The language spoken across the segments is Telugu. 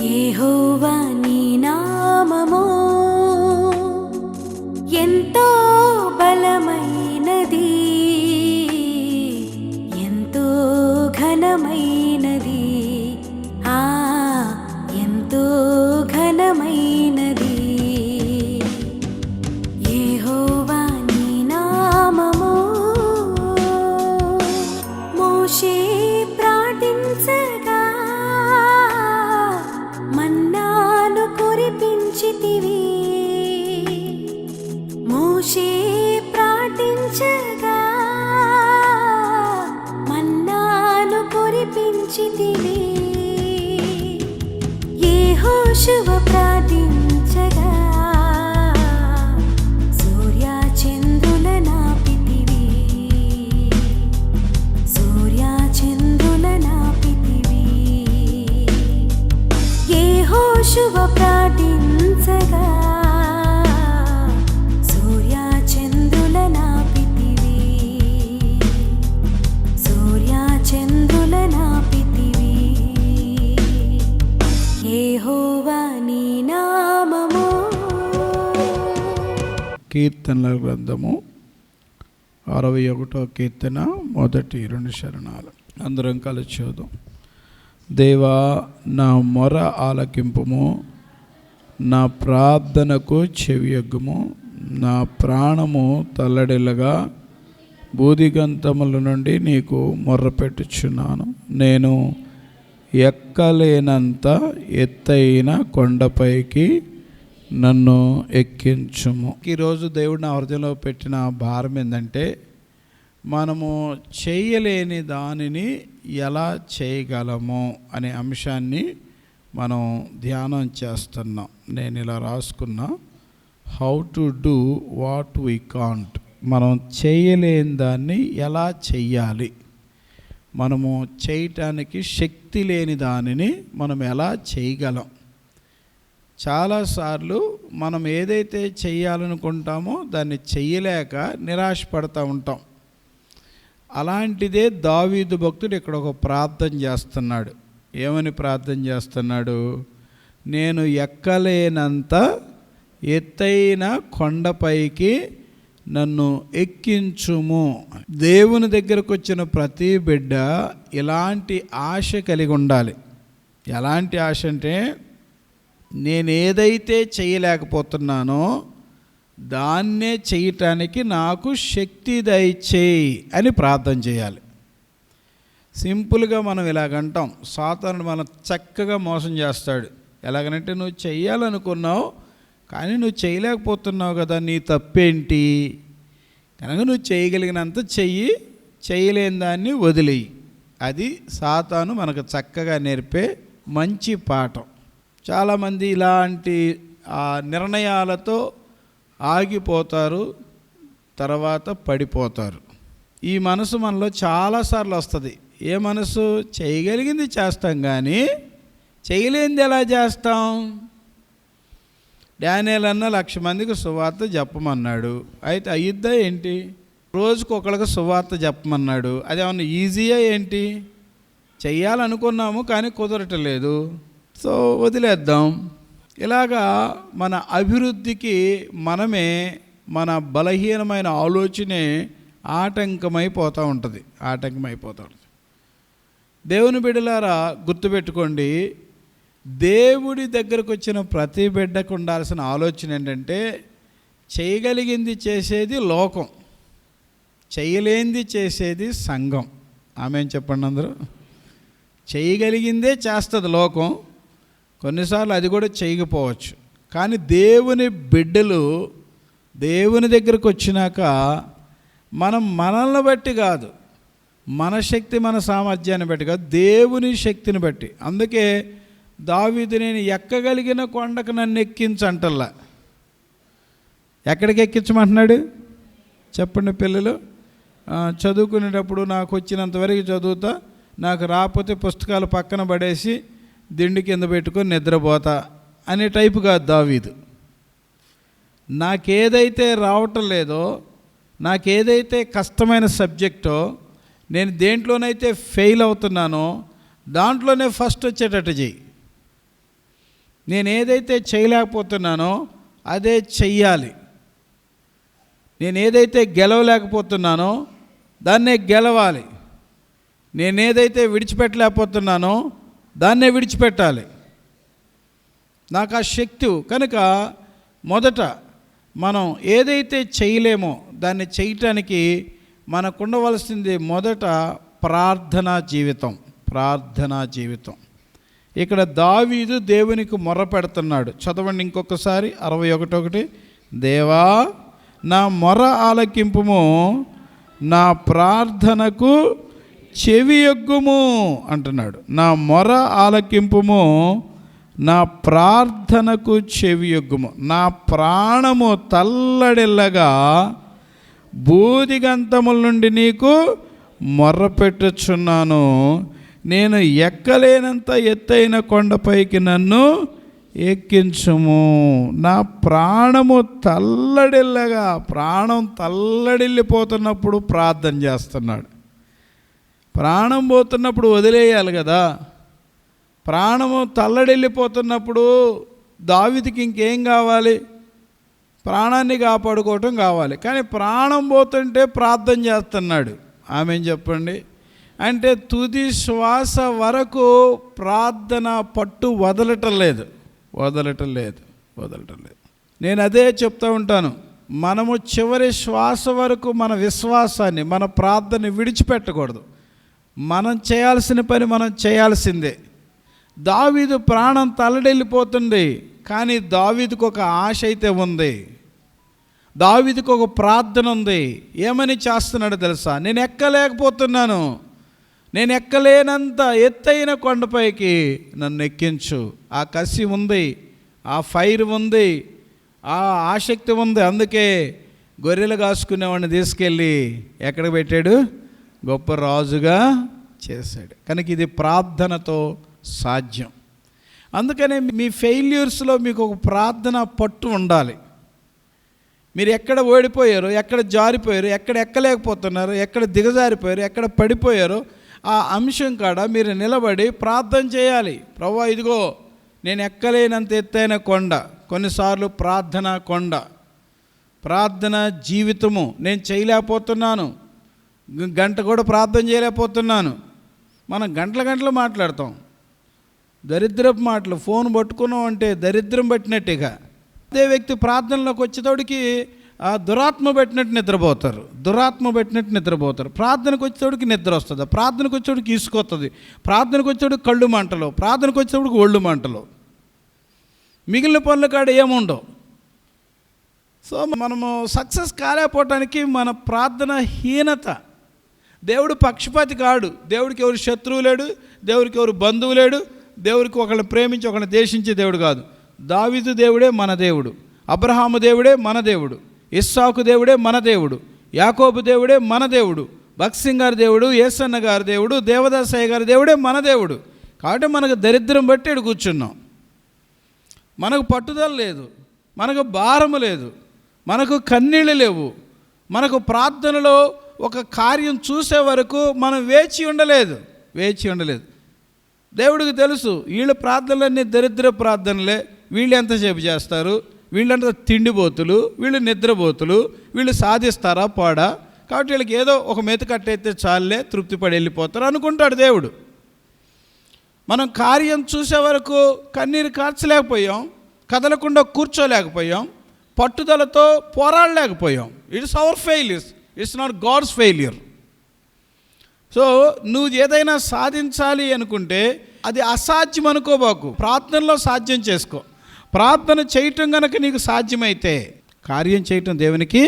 యెహోవా నీ నామము ఎంతో బలమైనది, ఎంతో ఘనమైనది, ఎంతో ఘనమైనది. యెహోవా నీ నామము. మోషే ప్రార్థించగా మన్నాను కురిపించితివి. మోషే ప్రార్థించగా మన్నాను కురిపించితివి. యెహోషువ ప్రార్థించగా సూర్య చంద్రుల నాపితివి. సూర్య చంద్రుల నాపితివి. యెహోషువ ప్రార్థించగా సూర్య చంద్రుల నాపితివి. సూర్య చంద్రుల నాపితివి. యెహోవా నీ నామము. కీర్తనల గ్రంథము 61వ కీర్తన మొదటి 2 చరణాలు అందరం కలిసి చూద్దాం. దేవా, నా మొర ఆలకింపుము, నా ప్రార్థనకు చెవియొగ్గుము. నా ప్రాణము తల్లడిల్లగా బూదిగంతముల నుండి నీకు మొర్రపెట్టుచున్నాను. నేను ఎక్కలేనంత ఎత్తైన కొండపైకి నన్ను ఎక్కించుము. ఈరోజు దేవుడు నా హృదయంలో పెట్టిన భారం ఏంటంటే, మనము చేయలేని దానిని ఎలా చేయగలము అనే అంశాన్ని మనం ధ్యానం చేస్తున్నాం. నేను ఇలా రాసుకున్నా, how to do what we can't. మనం చేయలేని దాన్ని ఎలా చెయ్యాలి, మనము చేయటానికి శక్తి లేని దానిని మనం ఎలా చేయగలం. చాలాసార్లు మనం ఏదైతే చేయాలనుకుంటామో దాన్ని చెయ్యలేక నిరాశపడుతూ ఉంటాం. అలాంటిదే దావీదు భక్తుడు ఇక్కడ ఒక ప్రార్థన చేస్తున్నాడు. ఏమని ప్రార్థన చేస్తున్నాడు? నేను ఎక్కలేనంత ఎత్తైన కొండపైకి నన్ను ఎక్కించుము. దేవుని దగ్గరకు వచ్చిన ప్రతి బిడ్డ ఇలాంటి ఆశ కలిగి ఉండాలి. ఎలాంటి ఆశ అంటే, నేను ఏదైతే చేయలేకపోతున్నానో దాన్నే చేయటానికి నాకు శక్తి దయచేయి అని ప్రార్థన చేయాలి. సింపుల్గా మనం ఇలాగంటాం. సాతానుడు మనం చక్కగా మోసం చేస్తాడు. ఎలాగనంటే, నువ్వు చెయ్యాలనుకున్నావు కానీ నువ్వు చేయలేకపోతున్నావు కదా, నీ తప్పేంటి? కనుక నువ్వు చేయగలిగినంత చెయ్యి, చేయలేని దాన్ని వదిలేయి. అది సాతాను మనకు చక్కగా నేర్పే మంచి పాఠం. చాలామంది ఇలాంటి నిర్ణయాలతో ఆగిపోతారు, తర్వాత పడిపోతారు. ఈ మనసు మనలో చాలాసార్లు వస్తుంది. ఏ మనసు? చేయగలిగింది చేస్తాం కానీ చేయలేనిది ఎలా చేస్తాం? డానియేల్ అన్న 1,00,000 మందికి సువార్త చెప్పమన్నాడు. అయితే అయ్యిద్దా ఏంటి? రోజుకు ఒకళ్ళకి సువార్త చెప్పమన్నాడు. అదేమన్నా ఈజీయా ఏంటి? చెయ్యాలనుకున్నాము కానీ కుదరటం లేదు, సో వదిలేద్దాం. ఇలాగా మన అభివృద్ధికి మనమే, మన బలహీనమైన ఆలోచనే ఆటంకమైపోతూ ఉంటుంది. దేవుని బిడ్డలారా, గుర్తుపెట్టుకోండి, దేవుడి దగ్గరకు వచ్చిన ప్రతి బిడ్డకు ఉండాల్సిన ఆలోచన ఏంటంటే, చేయగలిగింది చేసేది లోకం, చేయలేనిది చేసేది సంఘం. ఆమేన్ చెప్పండి అందరూ. చేయగలిగిందే చేస్తుంది లోకం, కొన్నిసార్లు అది కూడా చేయకపోవచ్చు. కానీ దేవుని బిడ్డలు దేవుని దగ్గరకు వచ్చినాక మనం మనల్ని బట్టి కాదు, మన శక్తి మన సామర్థ్యాన్ని బట్టి కాదు, దేవుని శక్తిని బట్టి. అందుకే దావీదు, నేను ఎక్కగలిగిన కొండకు నన్ను ఎక్కించంటల్లా. ఎక్కడికి ఎక్కించమంటున్నాడు చెప్పండి పిల్లలు? చదువుకునేటప్పుడు నాకు వచ్చినంతవరకు చదువుతా, నాకు రాకపోతే పుస్తకాలు పక్కన పడేసి దిండు కింద పెట్టుకొని నిద్రపోతా అనే టైపు కాదు దావీదు. నాకేదైతే రావటం లేదో, నాకేదైతే కష్టమైన సబ్జెక్టో, నేను దేంట్లోనైతే ఫెయిల్ అవుతున్నానో దాంట్లోనే ఫస్ట్ వచ్చేటట్టు చెయ్యి. నేను ఏదైతే చేయలేకపోతున్నానో అదే చెయ్యాలి. నేను ఏదైతే గెలవలేకపోతున్నానో దాన్నే గెలవాలి. నేనేదైతే విడిచిపెట్టలేకపోతున్నానో దాన్నే విడిచిపెట్టాలి. నాకు ఆ శక్తి కనుక మొదట మనం ఏదైతే చేయలేమో దాన్ని చేయటానికి మనకు ఉండవలసింది మొదట ప్రార్థనా జీవితం. ఇక్కడ దావీదు దేవునికి మొర్ర పెడుతున్నాడు. చదవండి ఇంకొకసారి 61. దేవా, నా మొర్ర ఆలకింపుము, నా ప్రార్థనకు చెవియొగ్గుము అంటున్నాడు. నా మొర్ర ఆలకింపుము, నా ప్రార్థనకు చెవియొగ్గుము. నా ప్రాణము తల్లడిల్లగా బూదిగంతముల నుండి నీకు మొర్రపెట్టుచున్నాను. నేను ఎక్కలేనంత ఎత్తైన కొండపైకి నన్ను ఎక్కించుము. నా ప్రాణము తల్లడిల్లగా, ప్రాణం తల్లడిల్లిపోతున్నప్పుడు ప్రార్థన చేస్తున్నాడు. ప్రాణం పోతున్నప్పుడు వదిలేయాలి కదా. ప్రాణము తల్లడిల్లిపోతున్నప్పుడు దావీదుకి ఇంకేం కావాలి? ప్రాణాన్ని కాపాడుకోవటం కావాలి. కానీ ప్రాణం పోతుంటే ప్రార్థన చేస్తున్నాడు. ఆమె చెప్పండి. అంటే తుది శ్వాస వరకు ప్రార్థన పట్టు వదలటం లేదు. నేను అదే చెప్తూ ఉంటాను. మనము చివరి శ్వాస వరకు మన విశ్వాసాన్ని, మన ప్రార్థన విడిచిపెట్టకూడదు. మనం చేయాల్సిన పని మనం చేయాల్సిందే. దావీదు ప్రాణం తల్లడిల్లిపోతుంది, కానీ దావీదుకు ఒక ఆశ అయితే ఉంది. దావీదుకు ఒక ప్రార్థన ఉంది. ఏమని చేస్తున్నాడు తెలుసా? నేను ఎక్కలేకపోతున్నాను, నేను ఎక్కలేనంత ఎత్తైన కొండపైకి నన్ను ఎక్కించు. ఆ కసి ఉంది, ఆ ఫైర్ ఉంది, ఆ ఆసక్తి ఉంది. అందుకే గొర్రెలు కాసుకునేవాడిని తీసుకెళ్ళి ఎక్కడికి పెట్టాడు? గొప్ప రాజుగా చేశాడు. కనుక ఇది ప్రార్థనతో సాధ్యం. అందుకనే మీ ఫెయిల్యూర్స్లో మీకు ఒక ప్రార్థన పట్టు ఉండాలి. మీరు ఎక్కడ ఓడిపోయారో, ఎక్కడ జారిపోయారో, ఎక్కడ ఎక్కలేకపోతున్నారో, ఎక్కడ దిగజారిపోయారో, ఎక్కడ పడిపోయారో ఆ అంశం కాడ మీరు నిలబడి ప్రార్థన చేయాలి. ప్రభువా, ఇదిగో నేను ఎక్కలేనంత ఎత్తైన కొండ. కొన్నిసార్లు ప్రార్థన కొండ, ప్రార్థన జీవితము. నేను చేయలేకపోతున్నాను, గంట కూడా ప్రార్థన చేయలేకపోతున్నాను. మనం గంటలు మాట్లాడతాం, దరిద్రపు మాటలు. ఫోన్ పట్టుకున్నాం అంటే దరిద్రం పట్టినట్టుగా. అదే వ్యక్తి ప్రార్థనలోకి వచ్చేటోడికి దురాత్మ పెట్టినట్టు నిద్రపోతారు. ప్రార్థనకు వచ్చేటోడికి నిద్ర వస్తుంది, ప్రార్థనకు వచ్చేటోడికి ఇసుకొస్తుంది, ప్రార్థనకు వచ్చేటోడికి కళ్ళు మంటలు, ప్రార్థనకు వచ్చేటోడికి ఒళ్ళు మంటలు. మిగిలిన పనుల కాడ ఏముండవు. సో మనము సక్సెస్ కాలేకపోవటానికి మన ప్రార్థన హీనత. దేవుడు పక్షపాతి కాడు. దేవుడికి ఎవరు శత్రువు లేడు, దేవుడికి ఎవరు బంధువు లేడు, దేవుడికి ఒకళ్ళని ప్రేమించి ఒకళ్ళని దేశించే దేవుడు కాదు. దావీదు దేవుడే మన దేవుడు, అబ్రహాము దేవుడే మన దేవుడు, ఇస్సాకు దేవుడే మన దేవుడు, యాకోబు దేవుడే మన దేవుడు, భక్సింగ్ గారి దేవుడు, యేసన్న గారి దేవుడు, దేవదాసయ్య గారి దేవుడే మన దేవుడు. కాబట్టి మనకు దరిద్రం బట్టి ఇటు కూర్చున్నాం. మనకు పట్టుదల లేదు, మనకు భారము లేదు, మనకు కన్నీళ్ళు లేవు. మనకు ప్రార్థనలో ఒక కార్యం చూసే వరకు మనం వేచి ఉండలేదు. దేవుడికి తెలుసు వీళ్ళ ప్రార్థనలన్నీ దరిద్ర ప్రార్థనలే. వీళ్ళు ఎంతసేపు చేస్తారు, వీళ్ళంతా తిండిబోతులు, వీళ్ళు నిద్రపోతులు, వీళ్ళు సాధిస్తారా పోడా, కాబట్టి వీళ్ళకి ఏదో ఒక మెతుకట్టయితే చాలే, తృప్తి పడి వెళ్ళిపోతారు అనుకుంటాడు దేవుడు. మనం కార్యం చూసే వరకు కన్నీరు కార్చలేకపోయాం, కదలకుండా కూర్చోలేకపోయాం, పట్టుదలతో పోరాడలేకపోయాం. It's our failures, it's not God's failure. So నువ్వు ఏదైనా సాధించాలి అనుకుంటే అది అసాధ్యం అనుకోబాకు, ప్రార్థనలో సాధ్యం చేసుకో. ప్రార్థన చేయటం కనుక నీకు సాధ్యమైతే కార్యం చేయటం దేవునికి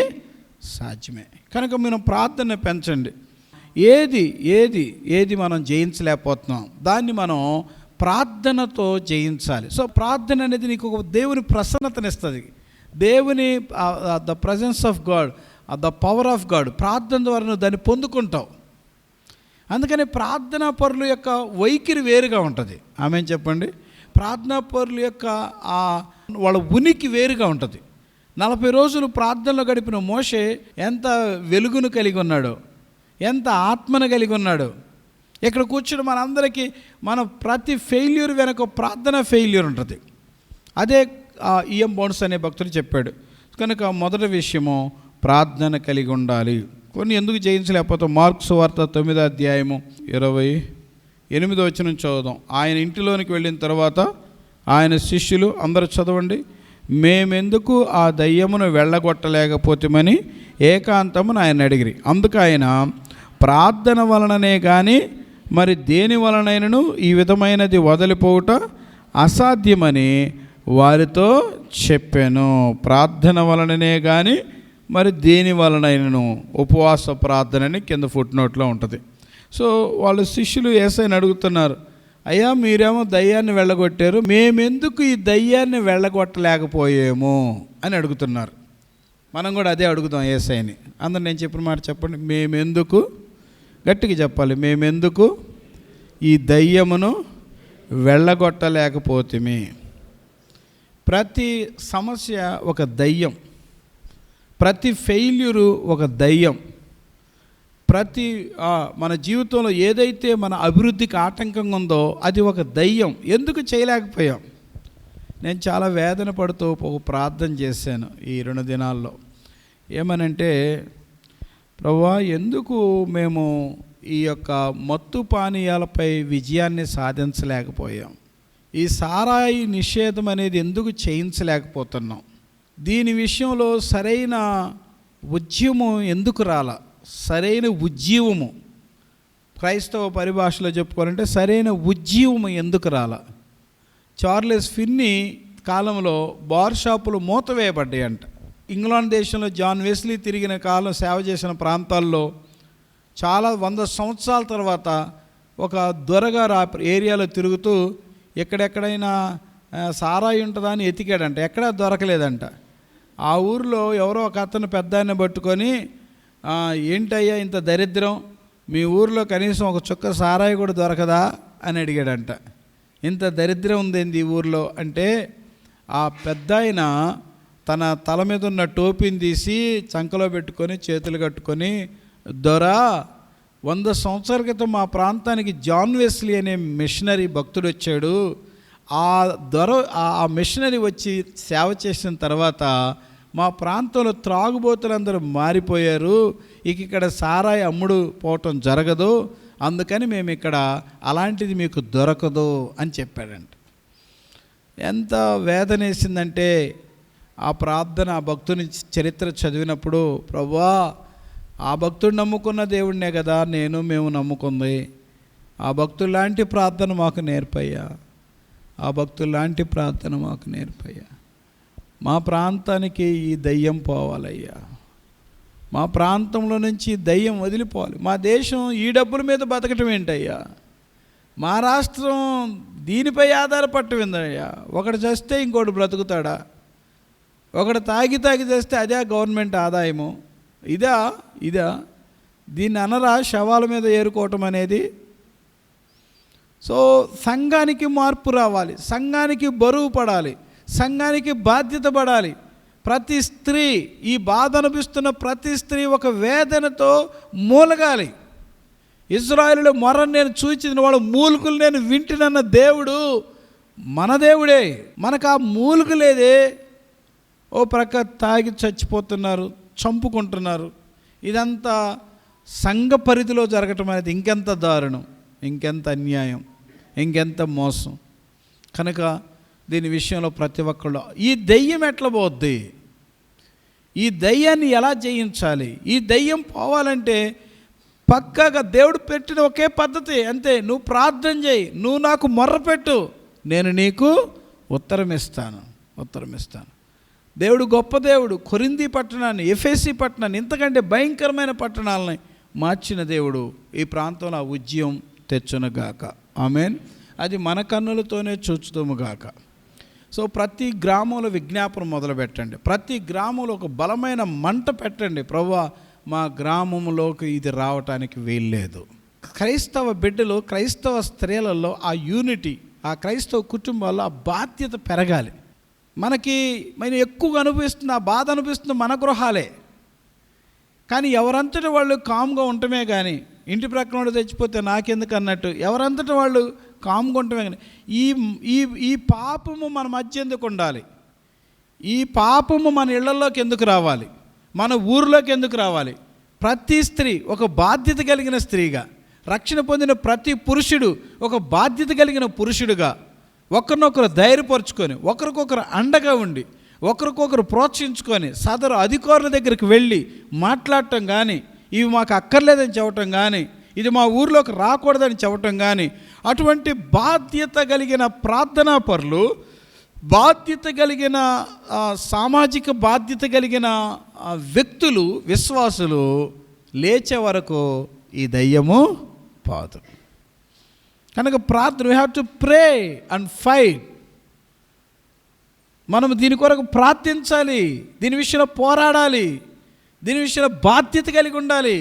సాధ్యమే. కనుక మనం ప్రార్థన పెంచండి. ఏది మనం జయించలేకపోతున్నాం దాన్ని మనం ప్రార్థనతో జయించాలి. సో ప్రార్థన అనేది నీకు ఒక దేవుని ప్రసన్నతనిస్తుంది. దేవుని the presence of God, the power of God. ప్రార్థన ద్వారా నువ్వు దాన్ని పొందుకుంటావు. అందుకని ప్రార్థనా పరుల యొక్క వైఖరి వేరుగా ఉంటుంది. ఆమెను చెప్పండి. ప్రార్థనా పరుల యొక్క వాళ్ళ ఉనికి వేరుగా ఉంటుంది. 40 రోజులు ప్రార్థనలో గడిపిన మోషే ఎంత వెలుగును కలిగి ఉన్నాడో, ఎంత ఆత్మను కలిగి ఉన్నాడో. ఇక్కడ కూర్చుని మనందరికీ మన ప్రతి ఫెయిల్యూర్ వెనక ప్రార్థన ఫెయిల్యూర్ ఉంటుంది. అదే ఈఎం బౌన్స్ అనే భక్తుడు చెప్పాడు. కనుక మొదటి విషయము ప్రార్థన కలిగి ఉండాలి. కొన్ని ఎందుకు జయించలేకపోతాం? మార్క్స్ వార్త 9వ అధ్యాయము 28వ వచనం చదువుదాం. ఆయన ఇంటిలోనికి వెళ్ళిన తర్వాత ఆయన శిష్యులు అందరూ చదవండి. మేమెందుకు ఆ దయ్యమును వెళ్ళగొట్టలేకపోతామని ఏకాంతమును ఆయన అడిగిరి. అందుకు ఆయన ప్రార్థన వలననే కానీ మరి దేని వలనైనను ఈ విధమైనది వదిలిపోవుట అసాధ్యమని వారితో చెప్పాను. ప్రార్థన వలననే కానీ మరి దేని వలనైనను, ఉపవాస ప్రార్థనని కింద ఫుట్ నోట్లో ఉంటుంది. సో వాళ్ళు శిష్యులు యేసయ్యని అడుగుతున్నారు, అయ్యా మీరేమో దయ్యాన్ని వెళ్ళగొట్టారు, మేమెందుకు ఈ దయ్యాన్ని వెళ్ళగొట్టలేకపోయాము అని అడుగుతున్నారు. మనం కూడా అదే అడుగుతాం యేసయ్యని. అందరు నేను చెప్పిన మాట చెప్పండి. మేమెందుకు, గట్టిగా చెప్పాలి, మేమెందుకు ఈ దయ్యమును వెళ్ళగొట్టలేకపోతేమి. ప్రతి సమస్య ఒక దయ్యం, ప్రతి ఫెయిల్యూరు ఒక దయ్యం, ప్రతి మన జీవితంలో ఏదైతే మన అభివృద్ధికి ఆటంకంగా ఉందో అది ఒక దయ్యం. ఎందుకు చేయలేకపోయాం? నేను చాలా వేదన పడుతూ ఒక ప్రార్థన చేశాను ఈ 2 దినాల్లో. ఏమనంటే, ప్రభువా ఎందుకు మేము ఈ యొక్క మత్తు పానీయాలపై విజయాన్ని సాధించలేకపోయాం? ఈ సారాయి నిషేధం అనేది ఎందుకు చేయించలేకపోతున్నాం? దీని విషయంలో సరైన ఉద్యమం ఎందుకు రాలా? సరైన ఉజ్జీవము, క్రైస్తవ పరిభాషలో చెప్పుకోవాలంటే సరైన ఉజ్జీవము ఎందుకు రాలా? చార్లెస్ ఫిన్నీ కాలంలో బార్ షాపులు మూతవేయబడ్డాయంట. ఇంగ్లాండ్ దేశంలో జాన్ వెస్లీ తిరిగిన కాలం, సేవ చేసిన ప్రాంతాల్లో చాలా 100 సంవత్సరాల తర్వాత ఒక దొరగారు ఆ ఏరియాలో తిరుగుతూ ఎక్కడెక్కడైనా సారాయి ఉంటుందా అని ఎతికాడంట. ఎక్కడా దొరకలేదంట. ఆ ఊరిలో ఎవరో ఒక అతను పెద్ద ఆయన పట్టుకొని, ఏంటయ్యా ఇంత దరిద్రం, మీ ఊరిలో కనీసం ఒక చుక్క సారాయి కూడా దొరకదా అని అడిగాడంట. ఇంత దరిద్రం ఉందేంది ఈ ఊరిలో అంటే, ఆ పెద్ద ఆయన తన తల మీద ఉన్న టోపీని తీసి చంకలో పెట్టుకొని చేతులు కట్టుకొని, దొరా 100 సంవత్సరాల క్రితం మా ప్రాంతానికి జాన్ వెస్లీ అనే మిషనరీ భక్తుడు వచ్చాడు. ఆ దొర ఆ మిషనరీ వచ్చి సేవ చేసిన తర్వాత మా ప్రాంతంలో త్రాగుబోతులందరూ మారిపోయారు. ఇక్కడ సారాయి అమ్ముడు పోవటం జరగదు, అందుకని మేము ఇక్కడ అలాంటిది మీకు దొరకదు అని చెప్పాడంట. ఎంత వేదన వేసిందంటే ఆ ప్రార్థన, ఆ భక్తుని చరిత్ర చదివినప్పుడు, ప్రభువా ఆ భక్తుడు నమ్ముకున్న దేవుడినే కదా మేము నమ్ముకుంది. ఆ భక్తుడు లాంటి ప్రార్థన మాకు నేర్పయ్యా, ఆ భక్తుడు లాంటి ప్రార్థన మాకు నేర్పయ్యా. మా ప్రాంతానికి ఈ దయ్యం పోవాలయ్యా, మా ప్రాంతంలో నుంచి దయ్యం వదిలిపోవాలి. మా దేశం ఈ డబ్బుల మీద బతకటం ఏంటయ్యా? మా రాష్ట్రం దీనిపై ఆధారపడటం ఏందయ్యా? ఒకడు చేస్తే ఇంకోటి బ్రతుకుతాడా? ఒకడు తాగి చేస్తే అదే గవర్నమెంట్ ఆదాయము? ఇదా దీన్ని అనరా శవాల మీద ఏరుకోవటం అనేది? సో సంఘానికి మార్పు రావాలి, సంఘానికి బరువు పడాలి, సంఘానికి బాధ్యత పడాలి. ప్రతి స్త్రీ, ఈ బాధ అనిపిస్తున్న ప్రతి స్త్రీ ఒక వేదనతో మూలగాలి. ఇశ్రాయేలులో మొరను నేను చూచిన వాడు మూలుగులు నేను వింటినన్న దేవుడు మన దేవుడే. మనకు ఆ మూలుగు లేదే. ఓ ప్రక్క తాగి చచ్చిపోతున్నారు, చంపుకుంటున్నారు. ఇదంతా సంఘ పరిధిలో జరగటం అనేది ఇంకెంత దారుణం, ఇంకెంత అన్యాయం, ఇంకెంత మోసం. కనుక దీని విషయంలో ప్రతి ఒక్కళ్ళు, ఈ దెయ్యం ఎట్లా పోద్ది, ఈ దయ్యాన్ని ఎలా జయించాలి? ఈ దయ్యం పోవాలంటే పక్కాగా దేవుడు పెట్టిన ఒకే పద్ధతి అంతే. నువ్వు ప్రార్థన చేయి, నువ్వు నాకు మొర్రపెట్టు, నేను నీకు ఉత్తరం ఇస్తాను. దేవుడు గొప్ప దేవుడు. కొరింథీ పట్టణాన్ని, ఎఫెసీ పట్టణాన్ని, ఇంతకంటే భయంకరమైన పట్టణాలని మార్చిన దేవుడు ఈ ప్రాంతంలో ఆ ఉజ్జయం తెచ్చునుగాక. ఆమేన్. అది మన కన్నులతోనే చూచుతాముగాక. సో ప్రతి గ్రామంలో విజ్ఞాపన మొదలు పెట్టండి. ప్రతి గ్రామంలో ఒక బలమైన మంట పెట్టండి. ప్రభువా మా గ్రామంలోకి ఇది రావటానికి వీల్లేదు. క్రైస్తవ బిడ్డలు, క్రైస్తవ స్త్రీలలో ఆ యూనిటీ, ఆ క్రైస్తవ కుటుంబాల్లో ఆ బాధ్యత పెరగాలి. మనం ఎక్కువగా అనిపిస్తుంది, ఆ బాధ అనిపిస్తుంది మన గృహాలే. కానీ ఎవరంతటి వాళ్ళు కామ్గా ఉండటమే కానీ, ఇంటి ప్రక్కన తెచ్చిపోతే నాకెందుకు అన్నట్టు ఎవరంతటి వాళ్ళు కామ్గా ఉండటమే కానీ ఈ ఈ ఈ పాపము మన మధ్య ఎందుకు ఉండాలి? ఈ పాపము మన ఇళ్లలోకి ఎందుకు రావాలి? మన ఊరిలోకి ఎందుకు రావాలి? ప్రతి స్త్రీ ఒక బాధ్యత కలిగిన స్త్రీగా, రక్షణ పొందిన ప్రతి పురుషుడు ఒక బాధ్యత కలిగిన పురుషుడుగా ఒకరినొకరు ధైర్యపరుచుకొని, ఒకరికొకరు అండగా ఉండి, ఒకరికొకరు ప్రోత్సహించుకొని సదరు అధికారుల దగ్గరికి వెళ్ళి మాట్లాడటం కానీ, ఇవి మాకు అక్కర్లేదని చెప్పటం కానీ, ఇది మా ఊర్లోకి రాకూడదని చెప్పటం కానీ, అటువంటి బాధ్యత కలిగిన ప్రార్థనా పరులు, బాధ్యత కలిగిన సామాజిక బాధ్యత కలిగిన వ్యక్తులు, విశ్వాసులు లేచే వరకు ఈ దయ్యము పోదు. కనుక ప్రార్థన, we have to pray and fight. మనం దీని కొరకు ప్రార్థించాలి, దీని విషయంలో పోరాడాలి, దీని విషయంలో బాధ్యత కలిగి ఉండాలి.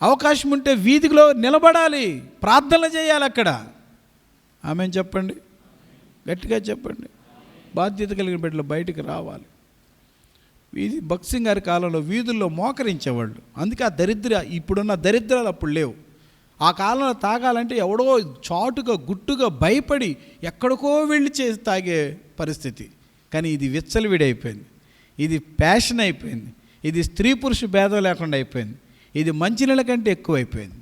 అవకాశం ఉంటే వీధిలో నిలబడాలి, ప్రార్థనలు చేయాలి అక్కడ. ఆమెను చెప్పండి, గట్టిగా చెప్పండి. బాధ్యత కలిగిన బిడ్డలు బయటికి రావాలి. భక్సింగ్ గారి కాలంలో వీధుల్లో మోకరించేవాళ్ళు. అందుకే ఆ ఇప్పుడున్న దరిద్రాలు అప్పుడు లేవు. ఆ కాలంలో తాగాలంటే ఎవడో చాటుగా గుట్టుగా భయపడి ఎక్కడికో వెళ్ళి తాగే పరిస్థితి. కానీ ఇది విచ్చలవిడైపోయింది, ఇది ప్యాషన్ అయిపోయింది, ఇది స్త్రీ పురుష భేదం లేకుండా అయిపోయింది, ఇది మంచినీళ్ళ కంటే ఎక్కువైపోయింది.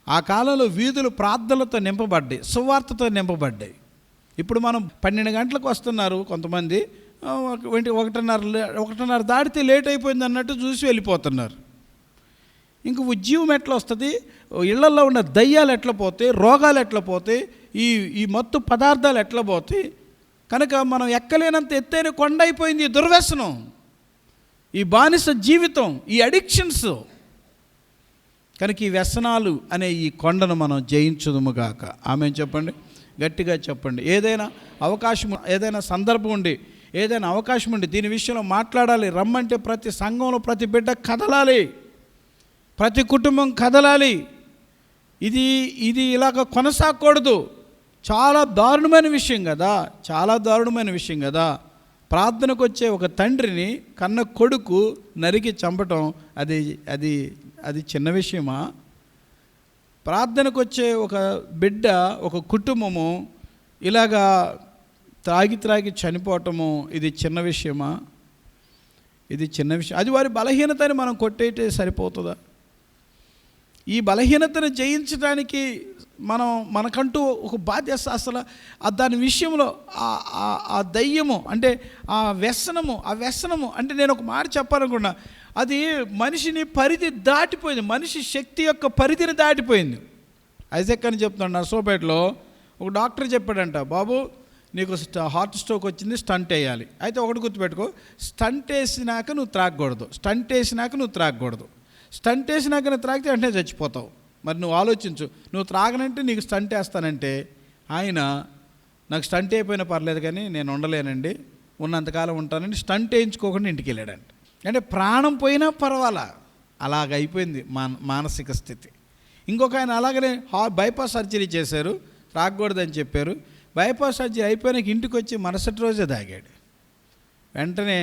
ఆ కాలంలో వీధులు ప్రార్థనలతో నింపబడ్డాయి, సువార్తతో నింపబడ్డాయి. ఇప్పుడు మనం 12 గంటలకు వస్తున్నారు కొంతమంది, 1:30 దాటితే లేట్ అయిపోయింది అన్నట్టు చూసి వెళ్ళిపోతున్నారు. ఇంక ఉద్యమం ఎట్లా వస్తుంది? ఇళ్లలో ఉన్న దయ్యాలు ఎట్లా పోతాయి, రోగాలు ఎట్లా పోతాయి, ఈ మత్తు పదార్థాలు ఎట్లా పోతాయి? కనుక మనం ఎక్కలేనంత ఎత్తైన కొండ అయిపోయింది ఈ దుర్వ్యసనం, ఈ బానిస జీవితం, ఈ అడిక్షన్స్. కనుక ఈ వ్యసనాలు అనే ఈ కొండను మనం జయించుదుముగాక. ఆమె చెప్పండి, గట్టిగా చెప్పండి. ఏదైనా అవకాశం, ఏదైనా సందర్భం ఉండి, ఏదైనా అవకాశం ఉండి దీని విషయంలో మాట్లాడాలి. రమ్మంటే ప్రతి సంఘంలో ప్రతి బిడ్డ కదలాలి, ప్రతి కుటుంబం కదలాలి. ఇది ఇలాగ కొనసాగకూడదు. చాలా దారుణమైన విషయం కదా, చాలా దారుణమైన విషయం కదా. ప్రార్థనకు వచ్చే ఒక తండ్రిని కన్న కొడుకు నరికి చంపటం అది చిన్న విషయమా? ప్రార్థనకు వచ్చే ఒక బిడ్డ, ఒక కుటుంబము ఇలాగా త్రాగి చనిపోవటము ఇది చిన్న విషయమా? ఇది చిన్న విషయం. అది వారి బలహీనతని మనం కొట్టేటే సరిపోతుందా? ఈ బలహీనతను జయించడానికి మనకంటూ ఒక బాధ్యత. అసలు దాని విషయంలో ఆ దయ్యము అంటే ఆ వ్యసనము అంటే నేను ఒక మాట చెప్పాలనుకున్నా, అది మనిషిని పరిధి దాటిపోయింది, మనిషి శక్తి యొక్క పరిధిని దాటిపోయింది. ఐజాక్ అని చెప్తున్నాడు, నర్సోపేటలో ఒక డాక్టర్ చెప్పాడంట, బాబు నీకు హార్ట్ స్ట్రోక్ వచ్చింది, స్టంట్ వేయాలి. అయితే ఒకటి గుర్తుపెట్టుకో, స్టంట్ వేసినాక నువ్వు త్రాగకూడదు, స్టంట్ వేసినాక నువ్వు త్రాగితే వెంటనే చచ్చిపోతావు. మరి నువ్వు ఆలోచించు, నువ్వు త్రాగనంటే నీకు స్టంట్ వేస్తానంటే, ఆయన నాకు స్టంట్ అయిపోయినా పర్లేదు కానీ నేను ఉండలేనండి, ఉన్నంతకాలం ఉంటానండి, స్టంట్ వేయించుకోకుండా ఇంటికి వెళ్ళాడంట. అంటే ప్రాణం పోయినా పర్వాలా, అలాగైపోయింది మానసిక స్థితి. ఇంకొక ఆయన అలాగనే బైపాస్ సర్జరీ చేశారు, త్రాగకూడదని చెప్పారు. బైపాస్ సర్జరీ అయిపోయినాక ఇంటికి వచ్చి మరుసటి రోజే తాగాడు, వెంటనే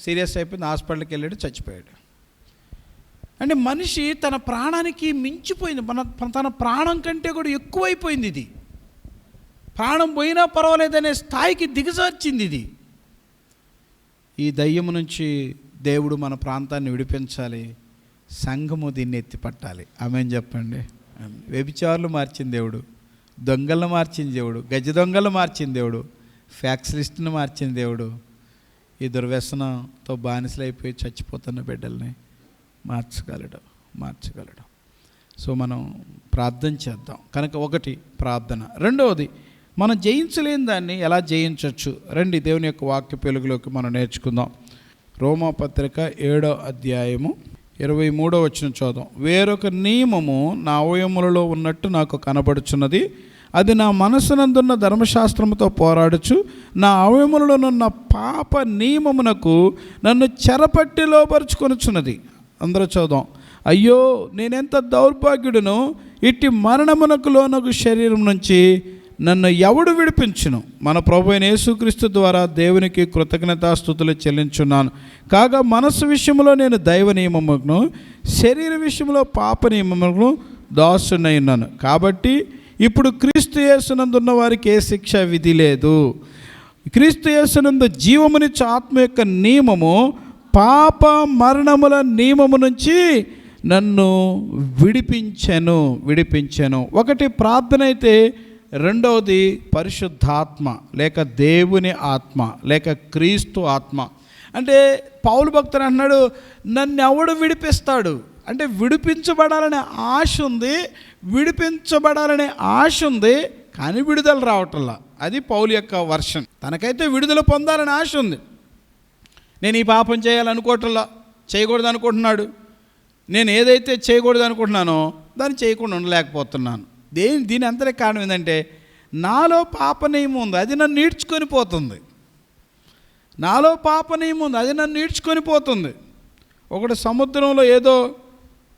సీరియస్ అయిపోయింది, హాస్పిటల్కి వెళ్ళాడు, చచ్చిపోయాడు. అంటే మనిషి తన ప్రాణానికి మించిపోయింది, తన ప్రాణం కంటే కూడా ఎక్కువైపోయింది. ఇది ప్రాణం పోయినా పర్వాలేదనే స్థాయికి దిగజార్చింది ఇది. ఈ దయ్యము నుంచి దేవుడు మన ప్రాంతాన్ని విడిపించాలి, సంఘము దీన్ని ఎత్తిపట్టాలి. ఆమేన్ చెప్పండి. వ్యభిచారులు మార్చిన దేవుడు, దొంగలను మార్చిన దేవుడు, గజ దొంగలు మార్చిన దేవుడు, ఫ్యాక్సలిస్ట్ని మార్చిన దేవుడు ఈ దుర్వ్యసనంతో బానిసలైపోయి చచ్చిపోతున్న బిడ్డల్ని మార్చగలడు. సో మనం ప్రార్థన చేద్దాం. కనుక ఒకటి ప్రార్థన, రెండవది మనం జయించలేని దాన్ని ఎలా జయించవచ్చు. రండి దేవుని యొక్క వాక్య వెలుగులోకి మనం నేర్చుకుందాం. రోమాపత్రిక 7వ అధ్యాయము 23వ వచనం చదువుదాం. వేరొక నియమము నా అవయములలో ఉన్నట్టు నాకు కనబడుచున్నది, అది నా మనసునందున్న ధర్మశాస్త్రముతో పోరాడుచు నా అవయములలోనున్న పాప నియమమునకు నన్ను చెరపట్టి లోపరుచుకొనుచున్నది. అందరూ చదువుదాం. అయ్యో నేనెంత దౌర్భాగ్యుడును, ఇట్టి మరణమునకు లోనగు శరీరం నుంచి నన్ను ఎవడు విడిపించును? మన ప్రభు అయిన యేసుక్రీస్తు ద్వారా దేవునికి కృతజ్ఞతాస్తుతులు చెల్లించున్నాను. కాగా మనసు విషయంలో నేను దైవ నియమమును, శరీర విషయంలో పాప నియమమును దాసునై ఉన్నాను. కాబట్టి ఇప్పుడు క్రీస్తు యేసునందున్న వారికి ఏ శిక్ష విధి లేదు. క్రీస్తు యేసునందు జీవమునిచ్చు ఆత్మ యొక్క నియమము పాప మరణముల నియమము నుంచి నన్ను విడిపించెను. ఒకటి ప్రార్థన అయితే, రెండవది పరిశుద్ధాత్మ లేక దేవుని ఆత్మ లేక క్రీస్తు ఆత్మ. అంటే పౌలు భక్తుడు అన్నాడు, నన్ను ఎవడు విడిపిస్తాడు అంటే విడిపించబడాలనే ఆశ ఉంది, కానీ విడుదల రావటంలా. అది పౌలు యొక్క వర్షన్. తనకైతే విడుదల పొందాలని ఆశ ఉంది. నేను ఈ పాపం చేయాలనుకోవటంలా, చేయకూడదు అనుకుంటున్నాడు. నేను ఏదైతే చేయకూడదు అనుకుంటున్నానో దాన్ని చేయకుండా ఉండలేకపోతున్నాను. దీని అంతరే కారణం ఏంటంటే నాలో పాప నియమం ఉంది, అది నన్ను ఈడ్చుకొని పోతుంది. ఒకటి సముద్రంలో ఏదో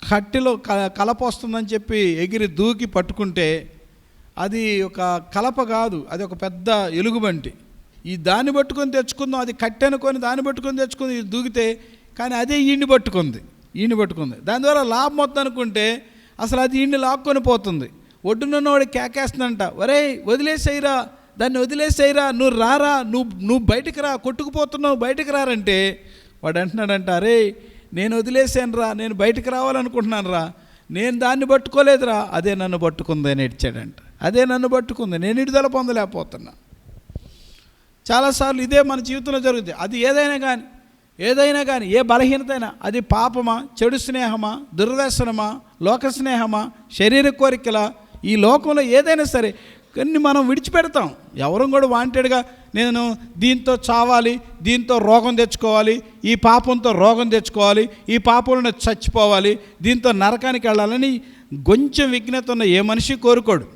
కట్టెలో కలప వస్తుందని చెప్పి ఎగిరి దూకి పట్టుకుంటే అది ఒక కలప కాదు, అది ఒక పెద్ద ఎలుగుబంటి. ఈ దాన్ని పట్టుకొని తెచ్చుకుందాం, అది కట్టె అనుకొని దాన్ని పట్టుకొని తెచ్చుకుంది, ఇది దూకితే కానీ అదే ఈయన్ని పట్టుకుంది. దాని ద్వారా లాభం మొత్తం అనుకుంటే అసలు అది ఈయన్ని లాక్కొని పోతుంది. ఒడ్డునున్నవాడు కేకేస్తుందంట, ఒరేయ్ వదిలేసేయరా, దాన్ని వదిలేసేయరా, నువ్వు రారా, నువ్వు బయటికి రా, కొట్టుకుపోతున్నావు, బయటికి రారంటే వాడు అంటున్నాడంట, అరే నేను వదిలేసాను రా, నేను బయటికి రావాలనుకుంటున్నాను రా, నేను దాన్ని పట్టుకోలేదురా, అదే నన్ను పట్టుకుంది అని ఇచ్చాడంట. అదే నన్ను పట్టుకుంది, నేను విడుదల పొందలేకపోతున్నా. చాలాసార్లు ఇదే మన జీవితంలో జరుగుతుంది. అది ఏదైనా కానీ ఏ బలహీనతైనా, అది పాపమా, చెడు స్నేహమా, దుర్వ్యసనమా, లోక స్నేహమా, శరీర కోరికలా, ఈ లోకంలో ఏదైనా సరే కొన్ని మనం విడిచిపెడతాం. ఎవరు కూడా వాంటెడ్గా నేను దీంతో చావాలి, దీంతో రోగం తెచ్చుకోవాలి, ఈ పాపంతో రోగం తెచ్చుకోవాలి, ఈ పాపంలో చచ్చిపోవాలి, దీంతో నరకానికి వెళ్ళాలని కొంచెం విజ్ఞత ఉన్న ఏ మనిషి కోరుకోడు.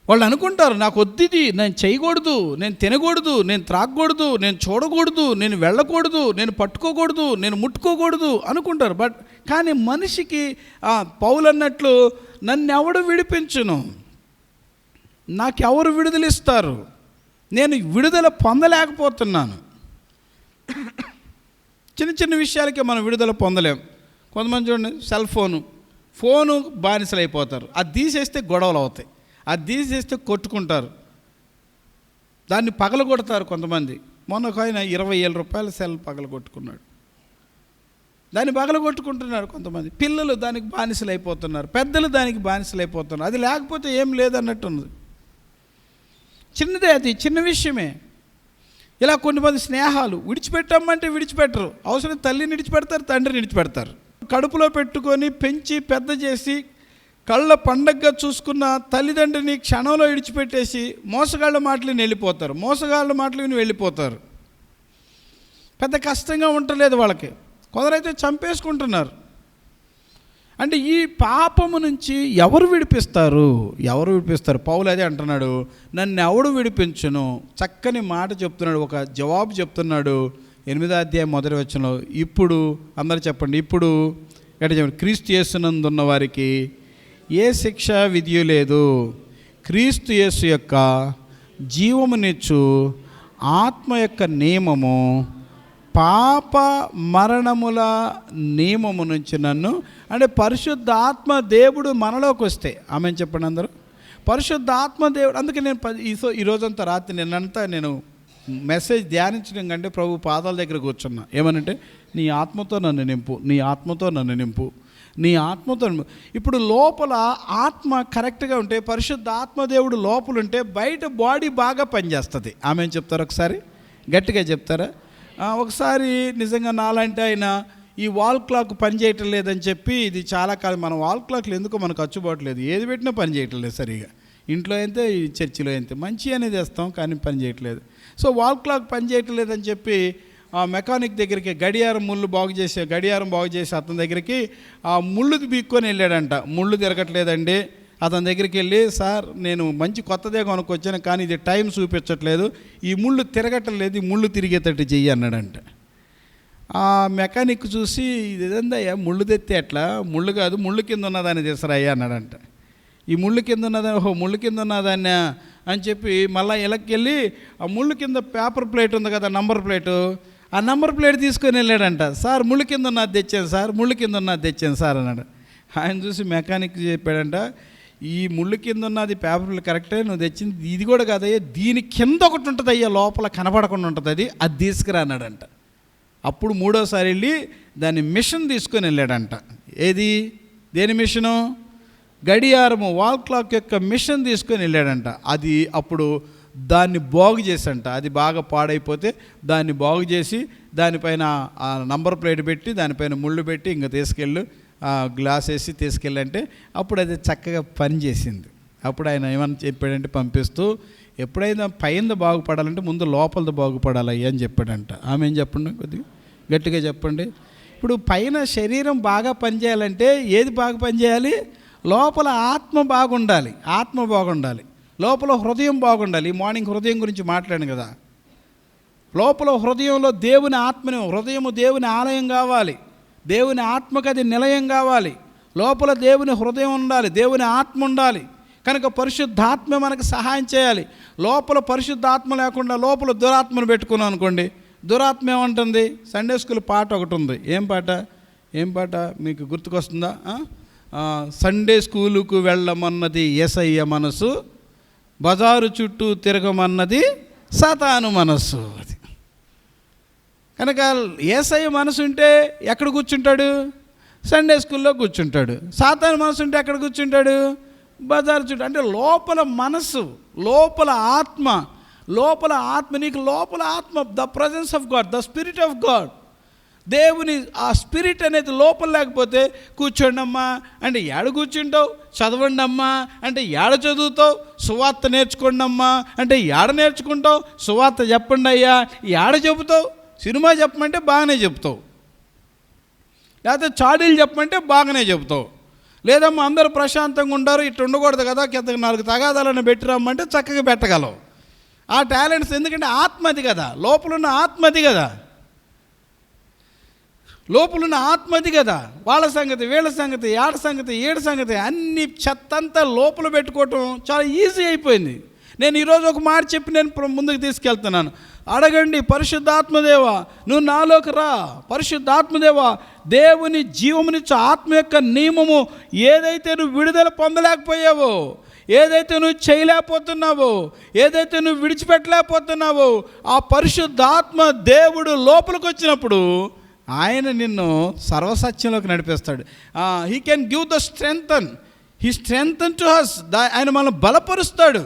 వాళ్ళు అనుకుంటారు, నాకు వద్దిది, నేను చేయకూడదు, నేను తినకూడదు, నేను త్రాగకూడదు, నేను చూడకూడదు, నేను వెళ్ళకూడదు, నేను పట్టుకోకూడదు, నేను ముట్టుకోకూడదు అనుకుంటారు. కానీ మనిషికి పౌలు అన్నట్లు నన్ను ఎవడు విడిపించును, నాకెవరు విడుదలిస్తారు, నేను విడుదల పొందలేకపోతున్నాను. చిన్న విషయాలకే మనం విడుదల పొందలేం. కొంతమంది చూడండి, ఫోను బానిసలు అయిపోతారు. అది తీసేస్తే గొడవలు అవుతాయి, అది తీసేస్తే కొట్టుకుంటారు, దాన్ని పగలగొడతారు కొంతమంది. మొన్న ఒక ఆయన 20,000 రూపాయల సెల్ పగలగొట్టుకున్నాడు. దాన్ని పగలగొట్టుకుంటున్నారు కొంతమంది. పిల్లలు దానికి బానిసలు అయిపోతున్నారు, పెద్దలు దానికి బానిసలు అయిపోతున్నారు. అది లేకపోతే ఏం లేదన్నట్టున్నది. చిన్నదే, అది చిన్న విషయమే. ఇలా కొంతమంది స్నేహాలు విడిచిపెట్టమంటే విడిచిపెట్టరు. అవసరం తల్లిని విడిచిపెడతారు, తండ్రిని విడిచిపెడతారు. కడుపులో పెట్టుకొని పెంచి పెద్ద చేసి కళ్ళ పండగగా చూసుకున్న తల్లిదండ్రిని క్షణంలో విడిచిపెట్టేసి మోసగాళ్ళ మాటలు విని వెళ్ళిపోతారు. పెద్ద కష్టంగా ఉండలేదు వాళ్ళకి. కొందరైతే చంపేసుకుంటున్నారు. అంటే ఈ పాపము నుంచి ఎవరు విడిపిస్తారు? పౌలు అదే అంటున్నాడు, నన్ను ఎవడు విడిపించును. చక్కని మాట చెప్తున్నాడు, ఒక జవాబు చెప్తున్నాడు 8వ అధ్యాయం 1వ వచనంలో. ఇప్పుడు అందరూ చెప్పండి, ఇప్పుడు క్రీస్తు యేసునందున్న వారికి ఏ శిక్ష విధి లేదు. క్రీస్తు యేసు యొక్క జీవమునిచ్చు ఆత్మ యొక్క నియమము పాప మరణముల నియమము నుంచి నన్ను, అంటే పరిశుద్ధ ఆత్మ దేవుడు మనలోకి వస్తే, ఆమె చెప్పండి అందరూ, పరిశుద్ధ ఆత్మ దేవుడు. అందుకే నేను ఈ రోజంతా రాత్రి నేను మెసేజ్ ధ్యానించడం కంటే ప్రభు పాదాల దగ్గర కూర్చున్నా. ఏమనంటే, నీ ఆత్మతో నన్ను నింపు. ఇప్పుడు లోపల ఆత్మ కరెక్ట్గా ఉంటే, పరిశుద్ధ ఆత్మదేవుడు లోపలుంటే బయట బాడీ బాగా పనిచేస్తుంది. ఆమె చెప్తారు, ఒకసారి గట్టిగా చెప్తారా? ఒకసారి నిజంగా నాలంటే ఆయన ఈ వాల్ క్లాక్ పనిచేయటం లేదని చెప్పి, ఇది చాలా కాలం మన వాల్ క్లాక్లు ఎందుకో మనకు అచ్చుబాట్లేదు, ఏది పెట్టినా పని చేయటం లేదు సరిగా. ఇంట్లో అయితే చర్చిలో అయితే మంచి అనేది వేస్తాం కానీ పని చేయట్లేదు. సో వాల్ క్లాక్ పని చేయటం లేదని చెప్పి మెకానిక్ దగ్గరికి గడియారం బాగు చేసి అతని దగ్గరికి ఆ ముళ్ళు బీక్కొని వెళ్ళాడంట. ముళ్ళు తిరగట్లేదండి. అతని దగ్గరికి వెళ్ళి, సార్ నేను మంచి కొత్తదే కొనుక్కొచ్చాను కానీ ఇది టైం చూపించట్లేదు, ఈ ముళ్ళు తిరగటం లేదు, ఈ ముళ్ళు తిరిగేటట్టు చెయ్యి అన్నాడంట. ఆ మెకానిక్ చూసి, ఇది ఏదయ్యా ముళ్ళు తెత్తే ఎట్లా, ముళ్ళు కాదు ముళ్ళు కింద ఉన్నదాన్ని తీసుకురాయ్యా అన్నాడంట. ఈ ముళ్ళు కింద ఉన్నదాన్ని, ముళ్ళు కింద ఉన్నదాన్ని అని చెప్పి మళ్ళీ ఇలాకి వెళ్ళి ఆ ముళ్ళు కింద పేపర్ ప్లేట్ ఉంది కదా, నంబర్ ప్లేటు, ఆ నంబర్ ప్లేట్ తీసుకొని వెళ్ళాడంట. సార్ ముళ్ళు కింద ఉన్నది తెచ్చాను సార్ అన్నాడు. ఆయన చూసి మెకానిక్ చెప్పాడంట, ఈ ముళ్ళు కింద ఉన్నది పేపర్లు కరెక్టే, నువ్వు తెచ్చింది ఇది కూడా కాదయ్యా, దీని కింద ఒకటి ఉంటుంది అయ్యా, లోపల కనపడకుండా ఉంటుంది, అది తీసుకురా అన్నాడంట. అప్పుడు మూడోసారి వెళ్ళి దాని మిషన్ తీసుకొని వెళ్ళాడంట. ఏది, దేని మిషను? గడియారము, వాల్ క్లాక్ యొక్క మిషన్ తీసుకొని వెళ్ళాడంట. అది అప్పుడు దాన్ని బాగు చేసంట. అది బాగా పాడైపోతే దాన్ని బాగు చేసి దానిపైన ఆ నంబర్ ప్లేట్ పెట్టి దానిపైన ముళ్ళు పెట్టి ఇంకా తీసుకెళ్ళు గ్లాస్ వేసి తీసుకెళ్ళంటే అప్పుడు అది చక్కగా పనిచేసింది. అప్పుడు ఆయన ఏమని చెప్పాడంటే పంపిస్తూ, ఎప్పుడైనా పైన బాగుపడాలంటే ముందు లోపలది బాగుపడాలి అని చెప్పాడంట. ఆమె ఏం చెప్పండి, కొద్దిగా గట్టిగా చెప్పండి. ఇప్పుడు పైన శరీరం బాగా పనిచేయాలంటే ఏది బాగా పనిచేయాలి? లోపల ఆత్మ బాగుండాలి, ఆత్మ బాగుండాలి, లోపల హృదయం బాగుండాలి. ఈ మార్నింగ్ హృదయం గురించి మాట్లాడాను కదా. లోపల హృదయంలో దేవుని ఆత్మని, హృదయము దేవుని ఆలయం కావాలి, దేవుని ఆత్మకు అది నిలయం కావాలి. లోపల దేవుని హృదయం ఉండాలి, దేవుని ఆత్మ ఉండాలి. కనుక పరిశుద్ధాత్మ మనకు సహాయం చేయాలి. లోపల పరిశుద్ధాత్మ లేకుండా లోపల దురాత్మను పెట్టుకున్నాం అనుకోండి, దురాత్మ ఏమంటుంది? సండే స్కూల్ పాట ఒకటి ఉంది. ఏం పాట మీకు గుర్తుకొస్తుందా? సండే స్కూలుకు వెళ్ళమన్నది యేసయ్య మనసు, బజారు చుట్టూ తిరగమన్నది సాతాను మనస్సు. అది కనుక యేసయ్య మనసు ఉంటే ఎక్కడ కూర్చుంటాడు? సండే స్కూల్లో కూర్చుంటాడు. సాతాను మనసు ఉంటే ఎక్కడ కూర్చుంటాడు? బజారు చుట్టూ. అంటే లోపల మనసు, లోపల ఆత్మ, నీకు లోపల ఆత్మ, the presence of God, the spirit of God, దేవుని ఆ స్పిరిట్ అనేది లోపల లేకపోతే కూర్చోండి అమ్మా అంటే ఏడ కూర్చుంటావు, చదవండి అమ్మా అంటే ఏడ చదువుతావు, సువార్త నేర్చుకోండి అమ్మా అంటే ఏడ నేర్చుకుంటావు, సువార్త చెప్పండి అయ్యా ఏడ చెబుతావు, సినిమా చెప్పమంటే బాగానే చెప్తావు, లేకపోతే చాడీలు చెప్పమంటే బాగానే చెబుతావు, లేదమ్మా అందరూ ప్రశాంతంగా ఉంటారు ఇట్లా ఉండకూడదు కదా, కింద 4 తగాదాలను పెట్టిరమ్మంటే చక్కగా పెట్టగలవు. ఆ టాలెంట్స్ ఎందుకంటే ఆత్మది కదా, లోపలున్న ఆత్మది కదా, లోపలున్న ఆత్మది కదా. వాళ్ళ సంగతి, వీళ్ళ సంగతి, ఏడ సంగతి, ఏడు సంగతి అన్ని చెత్తంతా లోపల పెట్టుకోవటం చాలా ఈజీ అయిపోయింది. నేను ఈరోజు ఒక మాట చెప్పి నేను ముందుకు తీసుకెళ్తున్నాను. అడగండి, పరిశుద్ధాత్మదేవా నువ్వు నాలోకి రా, పరిశుద్ధాత్మదేవా దేవుని జీవమునిచ్చు ఆత్మ యొక్క నియమము ఏదైతే నువ్వు విడుదల పొందలేకపోయావో, ఏదైతే నువ్వు చేయలేకపోతున్నావో, ఏదైతే నువ్వు విడిచిపెట్టలేకపోతున్నావో, ఆ పరిశుద్ధాత్మ దేవుడు లోపలికి వచ్చినప్పుడు ఆయన నిన్ను సర్వసత్యంలోకి నడిపిస్తాడు. He can give the strengthen, he strengthen to has. ఆయన మనల్ని బలపరుస్తాడు,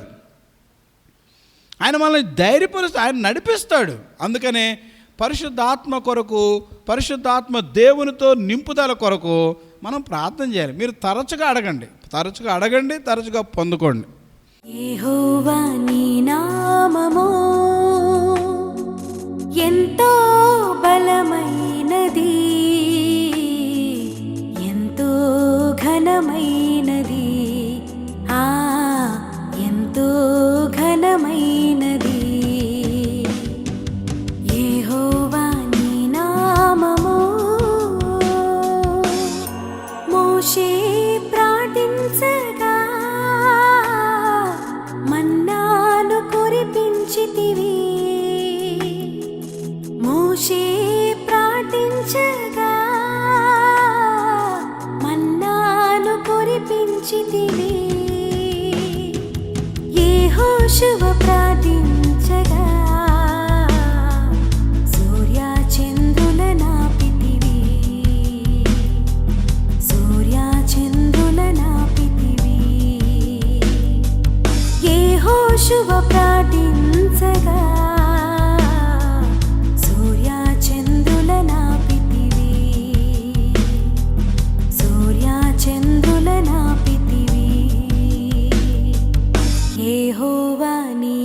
ఆయన మనల్ని ధైర్యపరుస్తాడు, ఆయన నడిపిస్తాడు. అందుకనే పరిశుద్ధాత్మ కొరకు, పరిశుద్ధాత్మ దేవునితో నింపుదల కొరకు మనం ప్రార్థన చేయాలి. మీరు తరచుగా అడగండి, తరచుగా పొందుకోండి. యెహోవా నీ నామము ఎంతో బలమైనది, ఎంతో ఘనమైనది, ఎంతో ఘనమైనది. యెహోవా నీ నామము. మోషే ప్రార్థించగా మన్నాను కురిపించితివి, మోషే ప్రార్థించగా మన్నాను కురిపించితివి. యెహోషువ ప్రార్థించగా సూర్యచంద్రుల నాపితివి, సూర్యచంద్రుల నాపితివి. యెహోషువ ప్రార్థించగా సూర్యచంద్రుల నాపితివి, సూర్యచంద్రుల నాపితివి. యెహోవా నీ